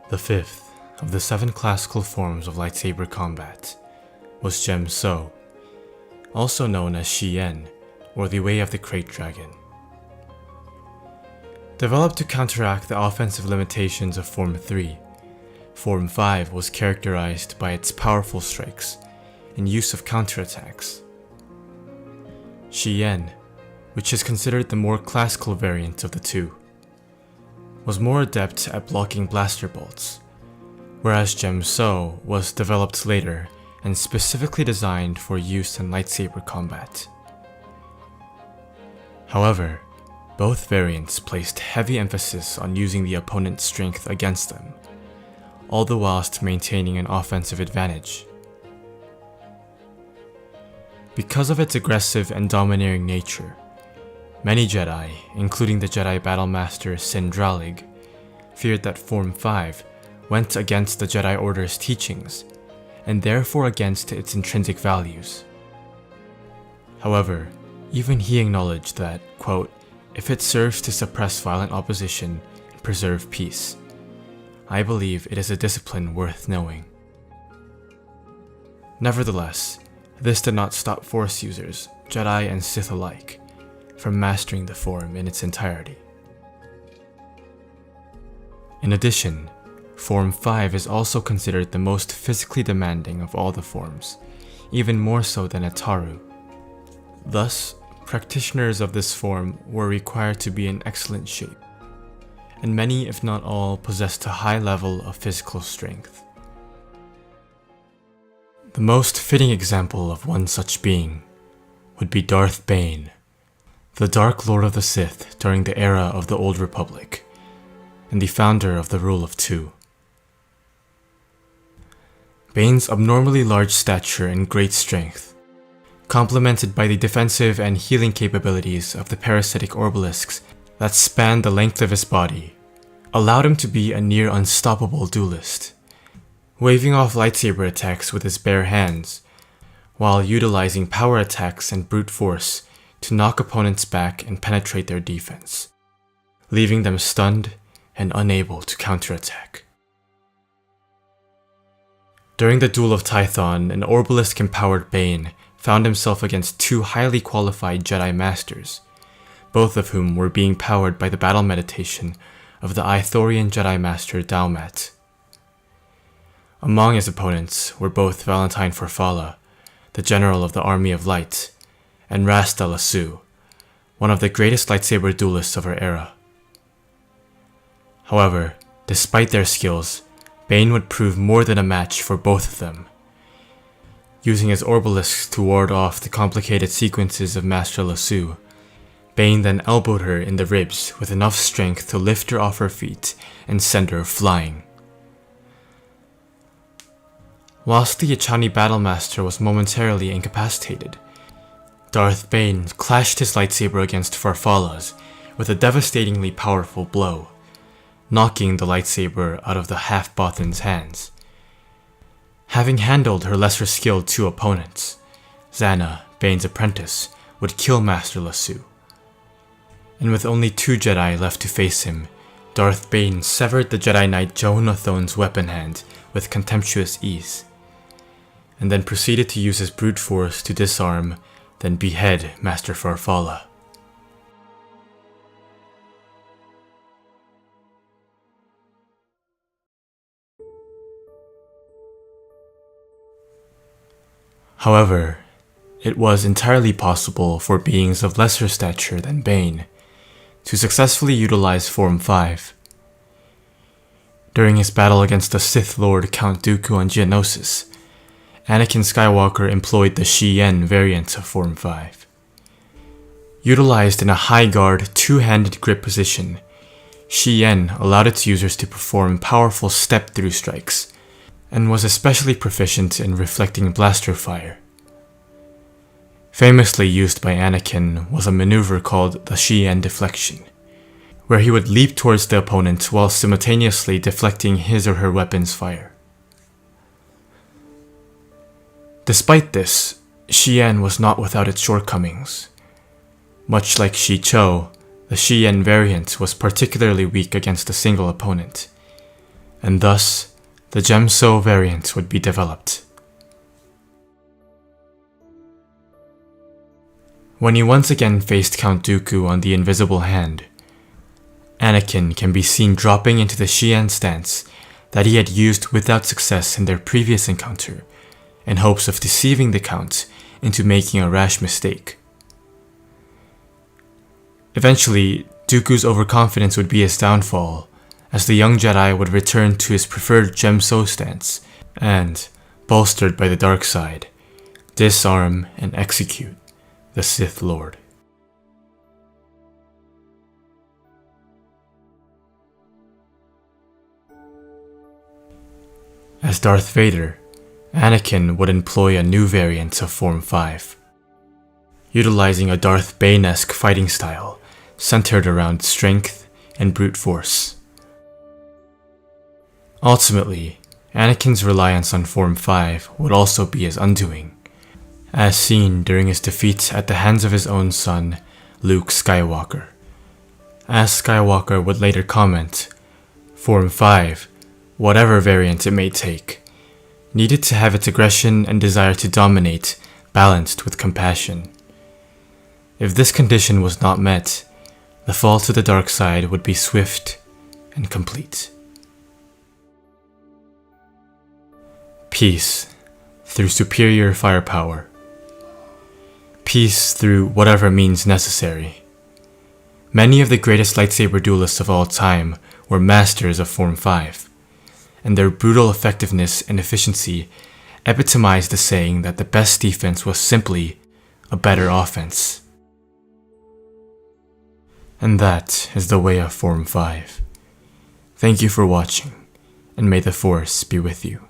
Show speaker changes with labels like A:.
A: The fifth of the 7 classical forms of lightsaber combat was Djem, also known as Shien, or the Way of the Krayt Dragon. Developed to counteract the offensive limitations of Form 3, Form 5 was characterized by its powerful strikes and use of counterattacks. Shien, which is considered the more classical variant of the two, was more adept at blocking blaster bolts, whereas Djem was developed later and specifically designed for use in lightsaber combat. However, both variants placed heavy emphasis on using the opponent's strength against them, all the whilst maintaining an offensive advantage. Because of its aggressive and domineering nature, many Jedi, including the Jedi Battlemaster Sindralig, feared that Form 5 went against the Jedi Order's teachings, and therefore against its intrinsic values. However, even he acknowledged that, quote, "If it serves to suppress violent opposition and preserve peace, I believe it is a discipline worth knowing." Nevertheless, this did not stop Force users, Jedi and Sith alike, from mastering the form in its entirety. In addition, Form 5 is also considered the most physically demanding of all the forms, even more so than Ataru. Thus, practitioners of this form were required to be in excellent shape, and many, if not all, possessed a high level of physical strength. The most fitting example of one such being would be Darth Bane, the Dark Lord of the Sith during the era of the Old Republic, and the founder of the Rule of Two. Bane's abnormally large stature and great strength, complemented by the defensive and healing capabilities of the parasitic obelisks that spanned the length of his body, allowed him to be a near unstoppable duelist, waving off lightsaber attacks with his bare hands, while utilizing power attacks and brute force to knock opponents back and penetrate their defense, leaving them stunned and unable to counterattack. During the Duel of Tython, an Orbalisk-empowered Bane found himself against 2 highly qualified Jedi Masters, both of whom were being powered by the battle meditation of the Ithorian Jedi Master Dowmat. Among his opponents were both Valentine Farfalla, the General of the Army of Light, and Ras Dalasu, one of the greatest lightsaber duelists of her era. However, despite their skills, Bane would prove more than a match for both of them. Using his Orbalisks to ward off the complicated sequences of Master Lasu, Bane then elbowed her in the ribs with enough strength to lift her off her feet and send her flying. Whilst the Yachani Battlemaster was momentarily incapacitated, Darth Bane clashed his lightsaber against Farfalla's with a devastatingly powerful blow, knocking the lightsaber out of the half-Bothan's hands. Having handled her lesser skilled 2 opponents, Zana, Bane's apprentice, would kill Master Lasu. And with only 2 Jedi left to face him, Darth Bane severed the Jedi Knight Jahunathon's weapon hand with contemptuous ease, and then proceeded to use his brute force to disarm, then behead Master Farfalla. However, it was entirely possible for beings of lesser stature than Bane to successfully utilize Form 5. During his battle against the Sith Lord Count Dooku on Geonosis, Anakin Skywalker employed the Shien variant of Form 5. Utilized in a high guard, 2-handed grip position, Shien allowed its users to perform powerful step-through strikes, and was especially proficient in reflecting blaster fire. Famously used by Anakin was a maneuver called the Shien deflection, where he would leap towards the opponent while simultaneously deflecting his or her weapon's fire. Despite this, Shien was not without its shortcomings. Much like Shi-Cho, the Shien variant was particularly weak against a single opponent, and thus the Djem variant would be developed. When he once again faced Count Dooku on the Invisible Hand, Anakin can be seen dropping into the Shien stance that he had used without success in their previous encounter, in hopes of deceiving the Count into making a rash mistake. Eventually, Dooku's overconfidence would be his downfall, as the young Jedi would return to his preferred Djem stance, and, bolstered by the dark side, disarm and execute the Sith Lord. As Darth Vader, Anakin would employ a new variant of Form 5, utilizing a Darth Bane-esque fighting style centered around strength and brute force. Ultimately, Anakin's reliance on Form 5 would also be his undoing, as seen during his defeat at the hands of his own son, Luke Skywalker. As Skywalker would later comment, Form 5, whatever variant it may take, needed to have its aggression and desire to dominate balanced with compassion. If this condition was not met, the fall to the dark side would be swift and complete. Peace through superior firepower. Peace through whatever means necessary. Many of the greatest lightsaber duelists of all time were masters of Form 5, and their brutal effectiveness and efficiency epitomized the saying that the best defense was simply a better offense. And that is the way of Form 5. Thank you for watching, and may the Force be with you.